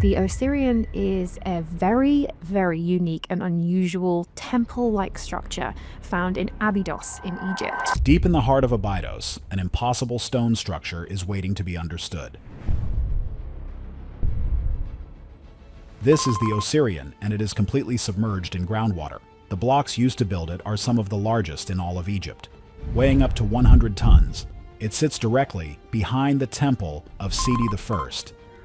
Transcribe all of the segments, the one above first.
The Osirion is a very, very unique and unusual temple-like structure found in Abydos in Egypt. Deep in the heart of Abydos, an impossible stone structure is waiting to be understood. This is the Osirion, and it is completely submerged in groundwater. The blocks used to build it are some of the largest in all of Egypt, weighing up to 100 tons. It sits directly behind the temple of Seti I.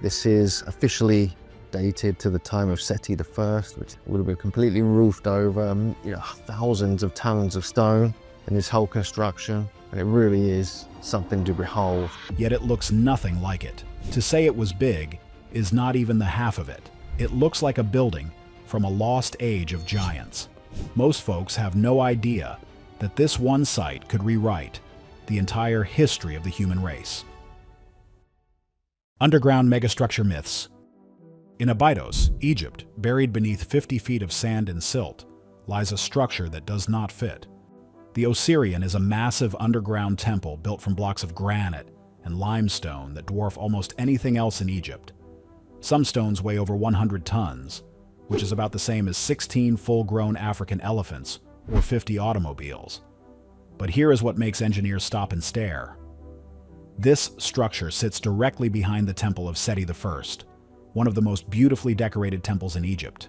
This is officially dated to the time of Seti I, which would have been completely roofed over, thousands of tons of stone in this whole construction, and it really is something to behold. Yet it looks nothing like it. To say it was big is not even the half of it. It looks like a building from a lost age of giants. Most folks have no idea that this one site could rewrite the entire history of the human race. Underground megastructure myths. In Abydos, Egypt, buried beneath 50 feet of sand and silt, lies a structure that does not fit. The Osirion is a massive underground temple built from blocks of granite and limestone that dwarf almost anything else in Egypt. Some stones weigh over 100 tons, which is about the same as 16 full-grown African elephants or 50 automobiles. But here is what makes engineers stop and stare. This structure sits directly behind the temple of Seti I, one of the most beautifully decorated temples in Egypt.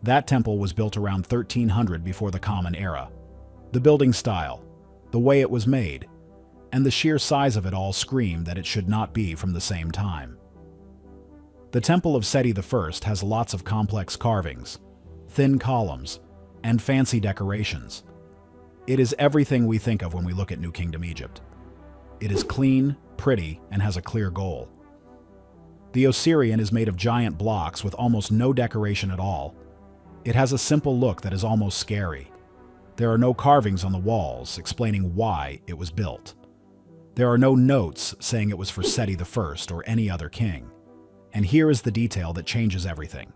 That temple was built around 1300 before the Common Era. The building style, the way it was made, and the sheer size of it all scream that it should not be from the same time. The temple of Seti I has lots of complex carvings, thin columns, and fancy decorations. It is everything we think of when we look at New Kingdom Egypt. It is clean, pretty, and has a clear goal. The Osirion is made of giant blocks with almost no decoration at all. It has a simple look that is almost scary. There are no carvings on the walls explaining why it was built. There are no notes saying it was for Seti I or any other king. And here is the detail that changes everything.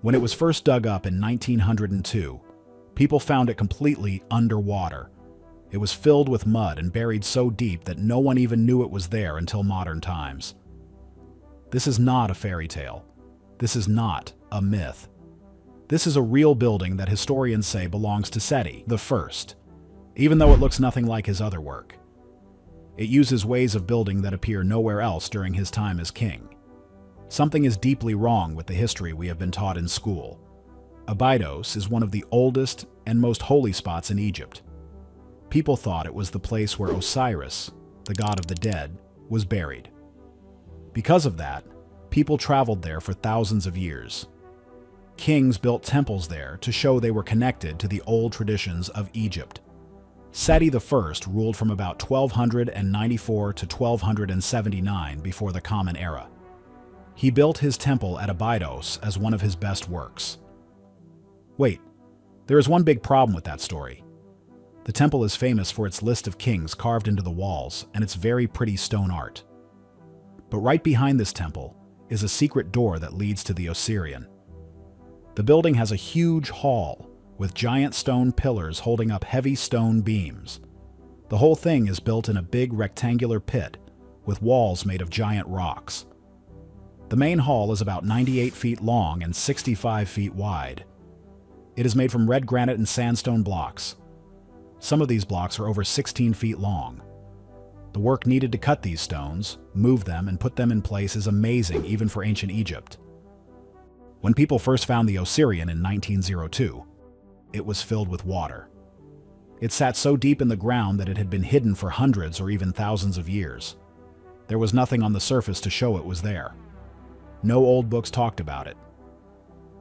When it was first dug up in 1902, people found it completely underwater. It was filled with mud and buried so deep that no one even knew it was there until modern times. This is not a fairy tale. This is not a myth. This is a real building that historians say belongs to Seti I, even though it looks nothing like his other work. It uses ways of building that appear nowhere else during his time as king. Something is deeply wrong with the history we have been taught in school. Abydos is one of the oldest and most holy spots in Egypt. People thought it was the place where Osiris, the god of the dead, was buried. Because of that, people traveled there for thousands of years. Kings built temples there to show they were connected to the old traditions of Egypt. Seti I ruled from about 1294 to 1279 before the Common Era. He built his temple at Abydos as one of his best works. Wait, there is one big problem with that story. The temple is famous for its list of kings carved into the walls and its very pretty stone art. But right behind this temple is a secret door that leads to the Osirion. The building has a huge hall with giant stone pillars holding up heavy stone beams. The whole thing is built in a big rectangular pit with walls made of giant rocks. The main hall is about 98 feet long and 65 feet wide. It is made from red granite and sandstone blocks. Some of these blocks are over 16 feet long. The work needed to cut these stones, move them, and put them in place is amazing even for ancient Egypt. When people first found the Osirion in 1902, it was filled with water. It sat so deep in the ground that it had been hidden for hundreds or even thousands of years. There was nothing on the surface to show it was there. No old books talked about it.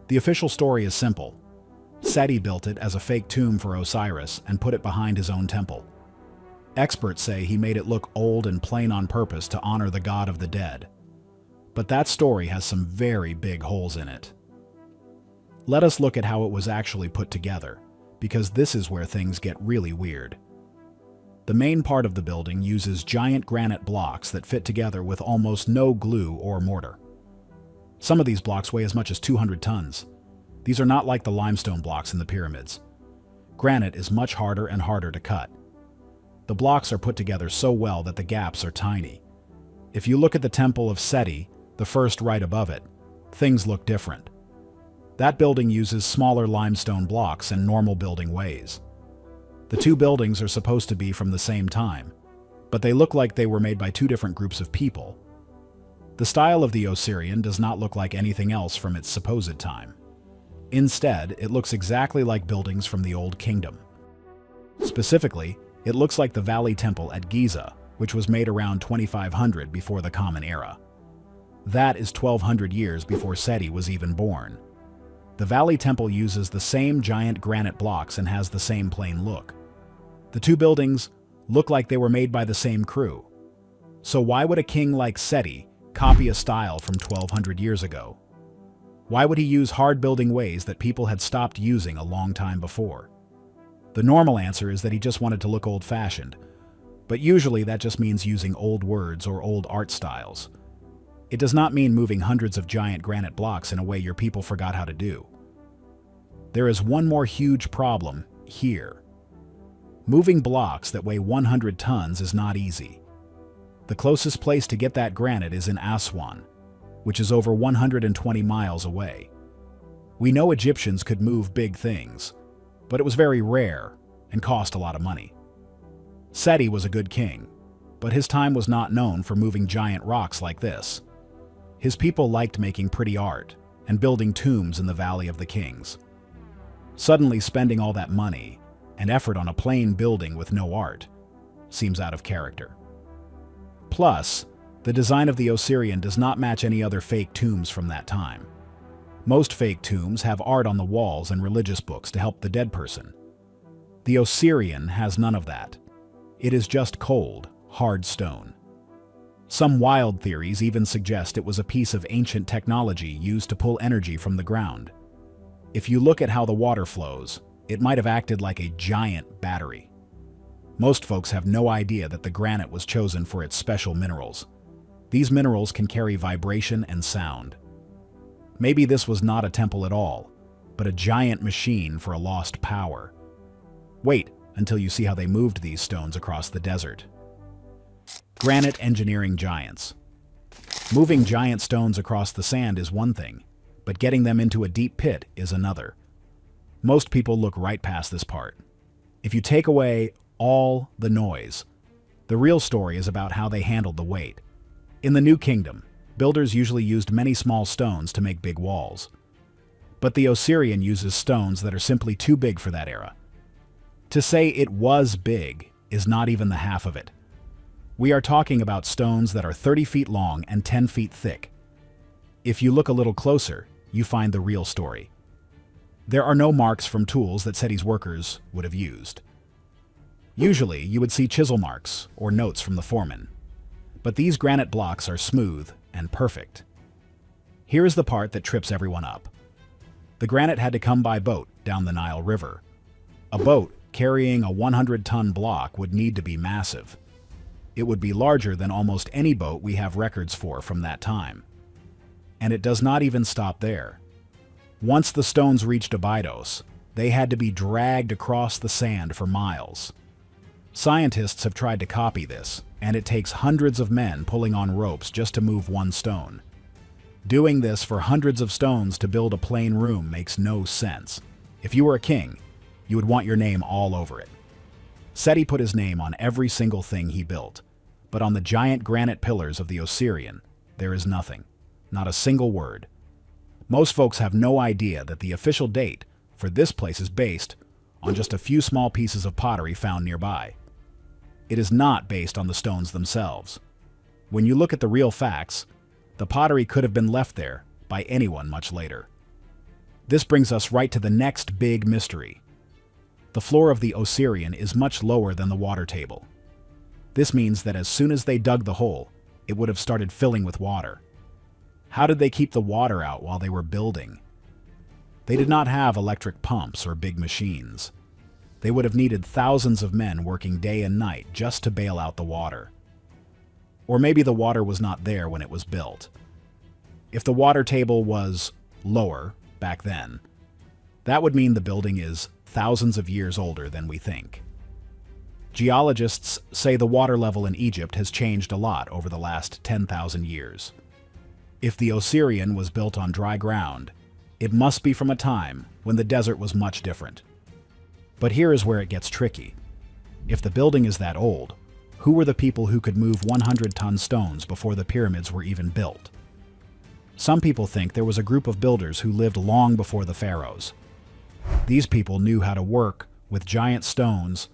The official story is simple. Seti built it as a fake tomb for Osiris and put it behind his own temple. Experts say he made it look old and plain on purpose to honor the god of the dead. But that story has some very big holes in it. Let us look at how it was actually put together, because this is where things get really weird. The main part of the building uses giant granite blocks that fit together with almost no glue or mortar. Some of these blocks weigh as much as 200 tons. These are not like the limestone blocks in the pyramids. Granite is much harder and harder to cut. The blocks are put together so well that the gaps are tiny. If you look at the temple of Seti, the first right above it, things look different. That building uses smaller limestone blocks and normal building ways. The two buildings are supposed to be from the same time, but they look like they were made by two different groups of people. The style of the Osirion does not look like anything else from its supposed time. Instead, it looks exactly like buildings from the Old Kingdom. Specifically, it looks like the Valley Temple at Giza, which was made around 2500 before the Common Era. That is 1200 years before Seti was even born. The Valley Temple uses the same giant granite blocks and has the same plain look. The two buildings look like they were made by the same crew. So why would a king like Seti copy a style from 1200 years ago? Why would he use hard building ways that people had stopped using a long time before? The normal answer is that he just wanted to look old-fashioned, but usually that just means using old words or old art styles. It does not mean moving hundreds of giant granite blocks in a way your people forgot how to do. There is one more huge problem here. Moving blocks that weigh 100 tons is not easy. The closest place to get that granite is in Aswan, which is over 120 miles away. We know Egyptians could move big things, but it was very rare and cost a lot of money. Seti was a good king, but his time was not known for moving giant rocks like this. His people liked making pretty art and building tombs in the Valley of the Kings. Suddenly spending all that money and effort on a plain building with no art seems out of character. Plus, the design of the Osirion does not match any other fake tombs from that time. Most fake tombs have art on the walls and religious books to help the dead person. The Osirion has none of that. It is just cold, hard stone. Some wild theories even suggest it was a piece of ancient technology used to pull energy from the ground. If you look at how the water flows, it might have acted like a giant battery. Most folks have no idea that the granite was chosen for its special minerals. These minerals can carry vibration and sound. Maybe this was not a temple at all, but a giant machine for a lost power. Wait until you see how they moved these stones across the desert. Granite engineering giants. Moving giant stones across the sand is one thing, but getting them into a deep pit is another. Most people look right past this part. If you take away all the noise, the real story is about how they handled the weight. In the New Kingdom, builders usually used many small stones to make big walls. But the Osirion uses stones that are simply too big for that era. To say it was big is not even the half of it. We are talking about stones that are 30 feet long and 10 feet thick. If you look a little closer, you find the real story. There are no marks from tools that Seti's workers would have used. Usually, you would see chisel marks or notes from the foreman. But these granite blocks are smooth and perfect. Here is the part that trips everyone up. The granite had to come by boat down the Nile River. A boat carrying a 100-ton block would need to be massive. It would be larger than almost any boat we have records for from that time. And it does not even stop there. Once the stones reached Abydos, they had to be dragged across the sand for miles. Scientists have tried to copy this, and it takes hundreds of men pulling on ropes just to move one stone. Doing this for hundreds of stones to build a plain room makes no sense. If you were a king, you would want your name all over it. Seti put his name on every single thing he built, but on the giant granite pillars of the Osirion, there is nothing, not a single word. Most folks have no idea that the official date for this place is based on just a few small pieces of pottery found nearby. It is not based on the stones themselves. When you look at the real facts, the pottery could have been left there by anyone much later. This brings us right to the next big mystery. The floor of the Osirion is much lower than the water table. This means that as soon as they dug the hole, it would have started filling with water. How did they keep the water out while they were building? They did not have electric pumps or big machines. They would have needed thousands of men working day and night just to bail out the water. Or maybe the water was not there when it was built. If the water table was lower back then, that would mean the building is thousands of years older than we think. Geologists say the water level in Egypt has changed a lot over the last 10,000 years. If the Osirion was built on dry ground, it must be from a time when the desert was much different. But here is where it gets tricky. If the building is that old, who were the people who could move 100-ton stones before the pyramids were even built? Some people think there was a group of builders who lived long before the pharaohs. These people knew how to work with giant stones,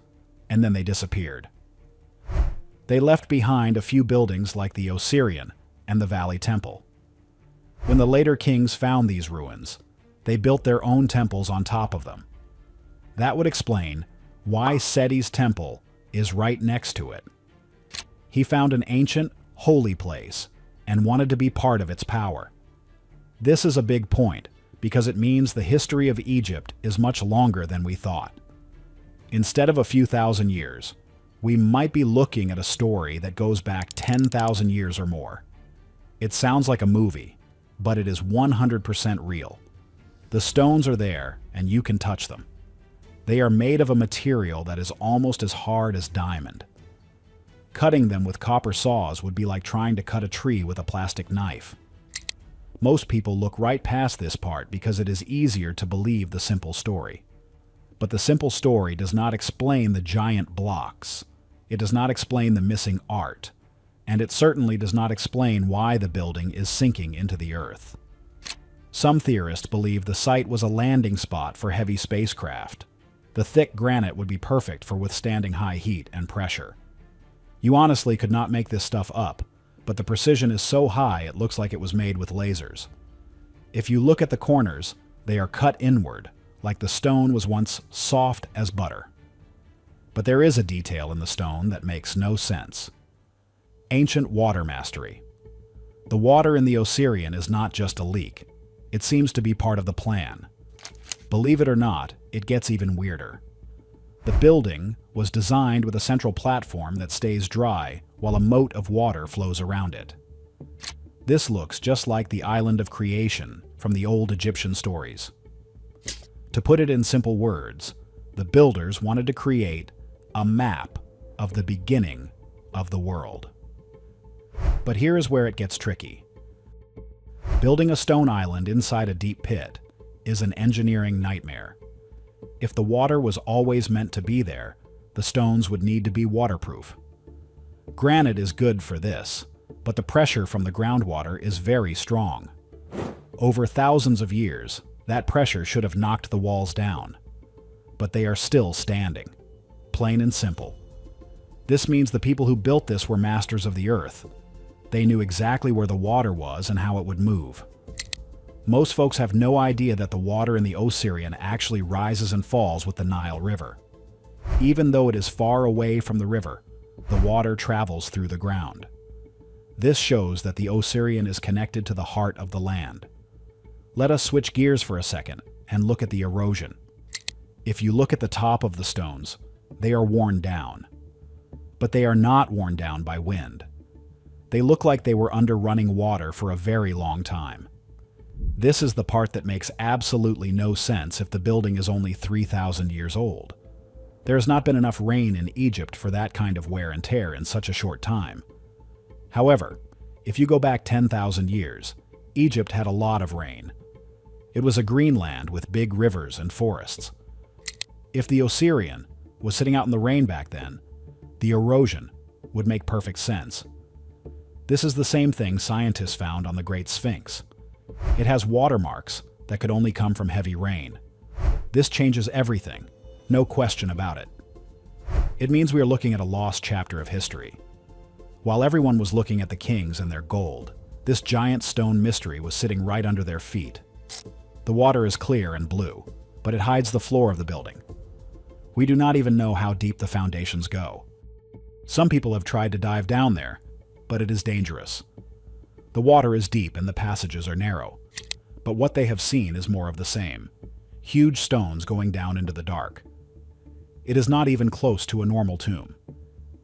and then they disappeared. They left behind a few buildings like the Osirion and the Valley Temple. When the later kings found these ruins, they built their own temples on top of them. That would explain why Seti's temple is right next to it. He found an ancient, holy place and wanted to be part of its power. This is a big point because it means the history of Egypt is much longer than we thought. Instead of a few thousand years, we might be looking at a story that goes back 10,000 years or more. It sounds like a movie, but it is 100% real. The stones are there, and you can touch them. They are made of a material that is almost as hard as diamond. Cutting them with copper saws would be like trying to cut a tree with a plastic knife. Most people look right past this part because it is easier to believe the simple story. But the simple story does not explain the giant blocks. It does not explain the missing art. And it certainly does not explain why the building is sinking into the earth. Some theorists believe the site was a landing spot for heavy spacecraft. The thick granite would be perfect for withstanding high heat and pressure. You honestly could not make this stuff up, but the precision is so high it looks like it was made with lasers. If you look at the corners, they are cut inward, like the stone was once soft as butter. But there is a detail in the stone that makes no sense. Ancient water mastery. The water in the Osirion is not just a leak. It seems to be part of the plan. Believe it or not, it gets even weirder. The building was designed with a central platform that stays dry while a moat of water flows around it. This looks just like the island of creation from the old Egyptian stories. To put it in simple words, the builders wanted to create a map of the beginning of the world. But here is where it gets tricky. Building a stone island inside a deep pit is an engineering nightmare. If the water was always meant to be there, the stones would need to be waterproof. Granite is good for this, but the pressure from the groundwater is very strong. Over thousands of years, that pressure should have knocked the walls down. But they are still standing. Plain and simple. This means the people who built this were masters of the earth. They knew exactly where the water was and how it would move. Most folks have no idea that the water in the Osirion actually rises and falls with the Nile River. Even though it is far away from the river, the water travels through the ground. This shows that the Osirion is connected to the heart of the land. Let us switch gears for a second and look at the erosion. If you look at the top of the stones, they are worn down. But they are not worn down by wind. They look like they were under running water for a very long time. This is the part that makes absolutely no sense if the building is only 3,000 years old. There has not been enough rain in Egypt for that kind of wear and tear in such a short time. However, if you go back 10,000 years, Egypt had a lot of rain. It was a green land with big rivers and forests. If the Osirion was sitting out in the rain back then, the erosion would make perfect sense. This is the same thing scientists found on the Great Sphinx. It has watermarks that could only come from heavy rain. This changes everything, no question about it. It means we are looking at a lost chapter of history. While everyone was looking at the kings and their gold, this giant stone mystery was sitting right under their feet. The water is clear and blue, but it hides the floor of the building. We do not even know how deep the foundations go. Some people have tried to dive down there, but it is dangerous. The water is deep and the passages are narrow, but what they have seen is more of the same. Huge stones going down into the dark. It is not even close to a normal tomb.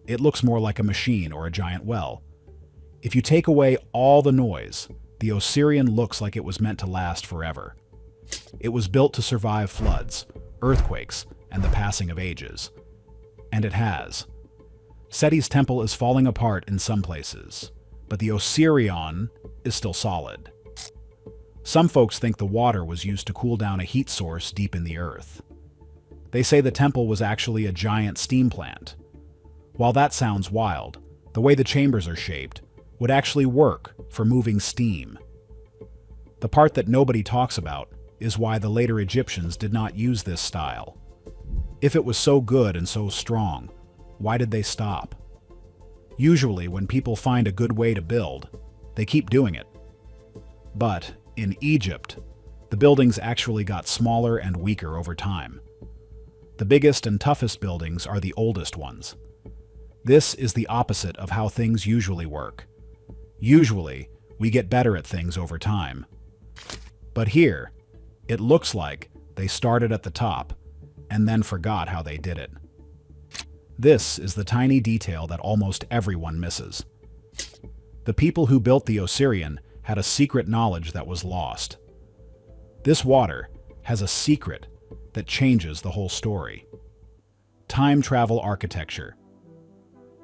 It looks more like a machine or a giant well. If you take away all the noise, the Osirion looks like it was meant to last forever. It was built to survive floods, earthquakes, and the passing of ages. And it has. Seti's temple is falling apart in some places. but the Osirion is still solid. Some folks think the water was used to cool down a heat source deep in the earth. They say the temple was actually a giant steam plant. While that sounds wild, the way the chambers are shaped would actually work for moving steam. The part that nobody talks about is why the later Egyptians did not use this style. If it was so good and so strong, why did they stop? Usually, when people find a good way to build, they keep doing it. But in Egypt, the buildings actually got smaller and weaker over time. The biggest and toughest buildings are the oldest ones. This is the opposite of how things usually work. Usually, we get better at things over time. But here, it looks like they started at the top and then forgot how they did it. This is the tiny detail that almost everyone misses. The people who built the Osirion had a secret knowledge that was lost. This water has a secret that changes the whole story. Time travel architecture.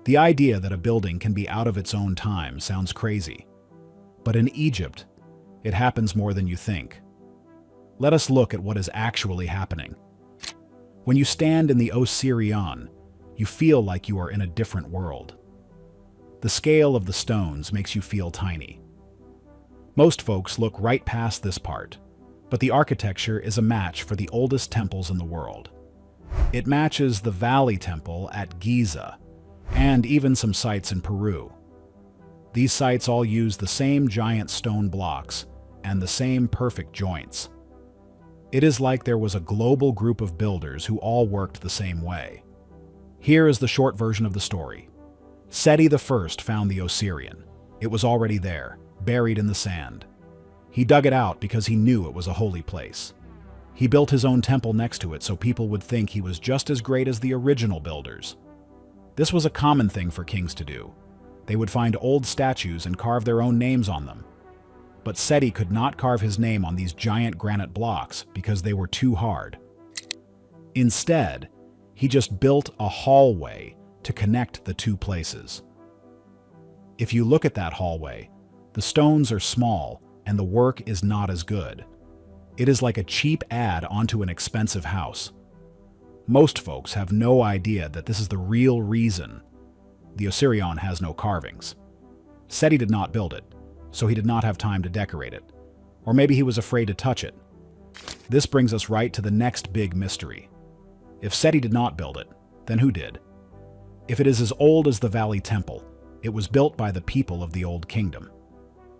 The idea that a building can be out of its own time sounds crazy. But in Egypt, it happens more than you think. Let us look at what is actually happening. When you stand in the Osirion, you feel like you are in a different world. The scale of the stones makes you feel tiny. Most folks look right past this part, but the architecture is a match for the oldest temples in the world. It matches the Valley Temple at Giza, and even some sites in Peru. These sites all use the same giant stone blocks and the same perfect joints. It is like there was a global group of builders who all worked the same way. Here is the short version of the story. Seti I found the Osirion. It was already there, buried in the sand. He dug it out because he knew it was a holy place. He built his own temple next to it so people would think he was just as great as the original builders. This was a common thing for kings to do. They would find old statues and carve their own names on them. But Seti could not carve his name on these giant granite blocks because they were too hard. Instead, he just built a hallway to connect the two places. If you look at that hallway, the stones are small and the work is not as good. It is like a cheap add onto an expensive house. Most folks have no idea that this is the real reason the Osirion has no carvings. Seti did not build it, so he did not have time to decorate it. Or maybe he was afraid to touch it. This brings us right to the next big mystery. If Seti did not build it, then who did? If it is as old as the Valley Temple, it was built by the people of the Old Kingdom.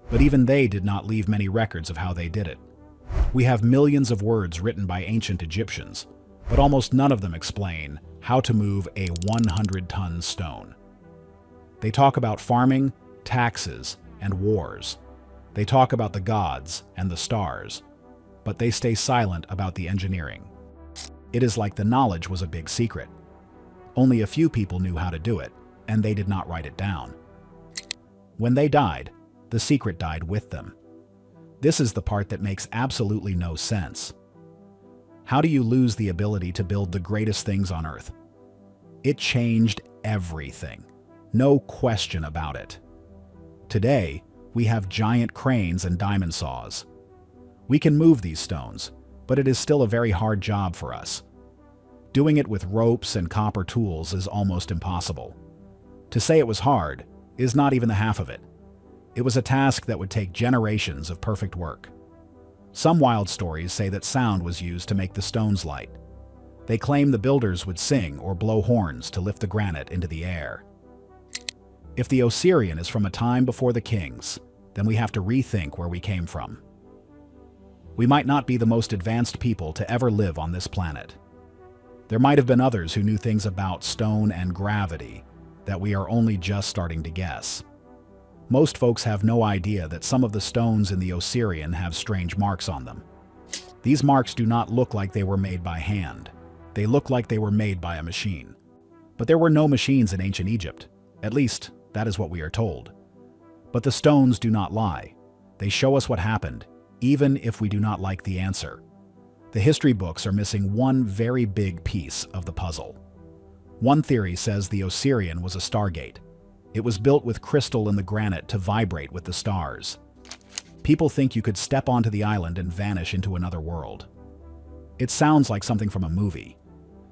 But even they did not leave many records of how they did it. We have millions of words written by ancient Egyptians, but almost none of them explain how to move a 100-ton stone. They talk about farming, taxes, and wars. They talk about the gods and the stars, but they stay silent about the engineering. It is like the knowledge was a big secret. Only a few people knew how to do it, and they did not write it down. When they died, the secret died with them. This is the part that makes absolutely no sense. How do you lose the ability to build the greatest things on Earth? It changed everything. No question about it. Today, we have giant cranes and diamond saws. We can move these stones, but it is still a very hard job for us. Doing it with ropes and copper tools is almost impossible. To say it was hard is not even the half of it. It was a task that would take generations of perfect work. Some wild stories say that sound was used to make the stones light. They claim the builders would sing or blow horns to lift the granite into the air. If the Osirion is from a time before the kings, then we have to rethink where we came from. We might not be the most advanced people to ever live on this planet. There might have been others who knew things about stone and gravity that we are only just starting to guess. Most folks have no idea that some of the stones in the Osirion have strange marks on them. These marks do not look like they were made by hand. They look like they were made by a machine. But there were no machines in ancient Egypt. At least, that is what we are told. But the stones do not lie. They show us what happened, even if we do not like the answer. The history books are missing one very big piece of the puzzle. One theory says the Osirion was a stargate. It was built with crystal in the granite to vibrate with the stars. People think you could step onto the island and vanish into another world. It sounds like something from a movie,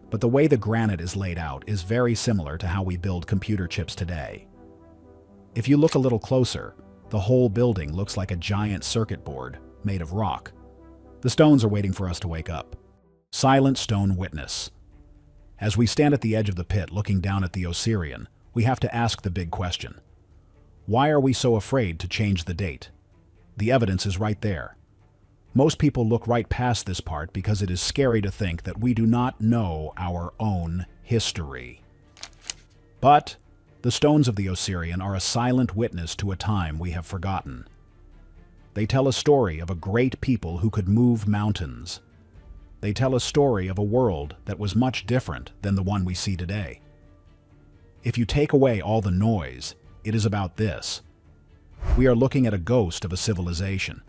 but the way the granite is laid out is very similar to how we build computer chips today. If you look a little closer, the whole building looks like a giant circuit board made of rock. The stones are waiting for us to wake up. Silent stone witness. As we stand at the edge of the pit looking down at the Osirion, we have to ask the big question. Why are we so afraid to change the date? The evidence is right there. Most people look right past this part because it is scary to think that we do not know our own history. But the stones of the Osirion are a silent witness to a time we have forgotten. They tell a story of a great people who could move mountains. They tell a story of a world that was much different than the one we see today. If you take away all the noise, it is about this. We are looking at a ghost of a civilization.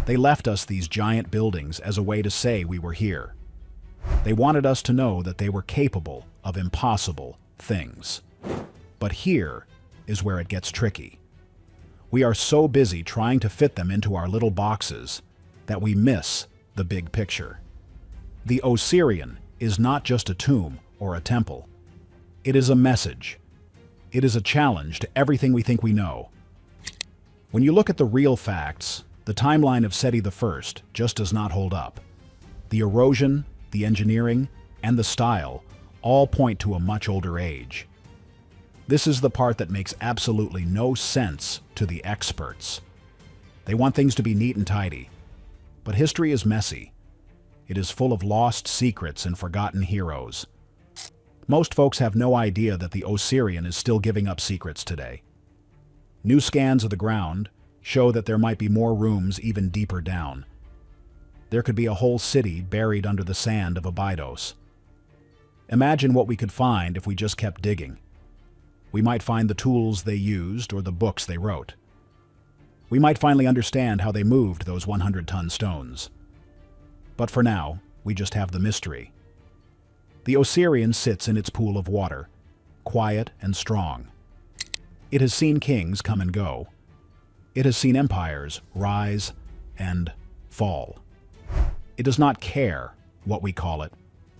They left us these giant buildings as a way to say we were here. They wanted us to know that they were capable of impossible things. But here is where it gets tricky. We are so busy trying to fit them into our little boxes that we miss the big picture. The Osirion is not just a tomb or a temple. It is a message. It is a challenge to everything we think we know. When you look at the real facts, the timeline of Seti I just does not hold up. The erosion, the engineering, and the style all point to a much older age. This is the part that makes absolutely no sense to the experts. They want things to be neat and tidy. But history is messy. It is full of lost secrets and forgotten heroes. Most folks have no idea that the Osirion is still giving up secrets today. New scans of the ground show that there might be more rooms even deeper down. There could be a whole city buried under the sand of Abydos. Imagine what we could find if we just kept digging. We might find the tools they used or the books they wrote. We might finally understand how they moved those 100-ton stones. But for now, we just have the mystery. The Osirion sits in its pool of water, quiet and strong. It has seen kings come and go. It has seen empires rise and fall. It does not care what we call it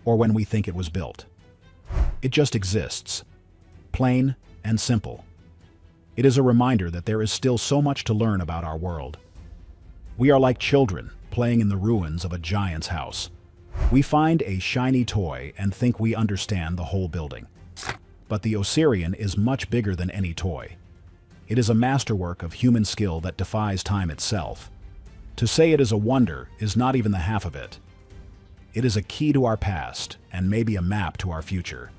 or when we think it was built. It just exists, plain and simple. It is a reminder that there is still so much to learn about our world. We are like children playing in the ruins of a giant's house. We find a shiny toy and think we understand the whole building. But the Osirion is much bigger than any toy. It is a masterwork of human skill that defies time itself. To say it is a wonder is not even the half of it. It is a key to our past and maybe a map to our future.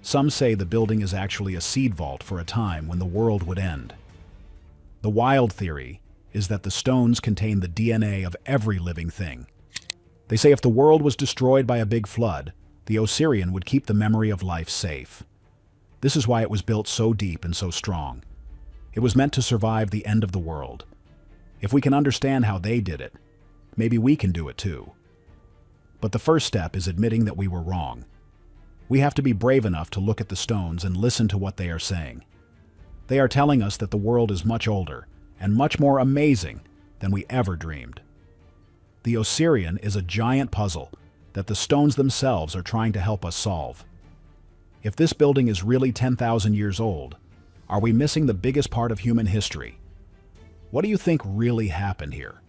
Some say the building is actually a seed vault for a time when the world would end. The wild theory is that the stones contain the DNA of every living thing. They say if the world was destroyed by a big flood, the Osirion would keep the memory of life safe. This is why it was built so deep and so strong. It was meant to survive the end of the world. If we can understand how they did it, maybe we can do it too. But the first step is admitting that we were wrong. We have to be brave enough to look at the stones and listen to what they are saying. They are telling us that the world is much older and much more amazing than we ever dreamed. The Osirion is a giant puzzle that the stones themselves are trying to help us solve. If this building is really 10,000 years old, are we missing the biggest part of human history? What do you think really happened here?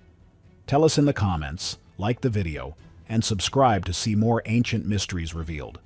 Tell us in the comments, like the video, and subscribe to see more ancient mysteries revealed.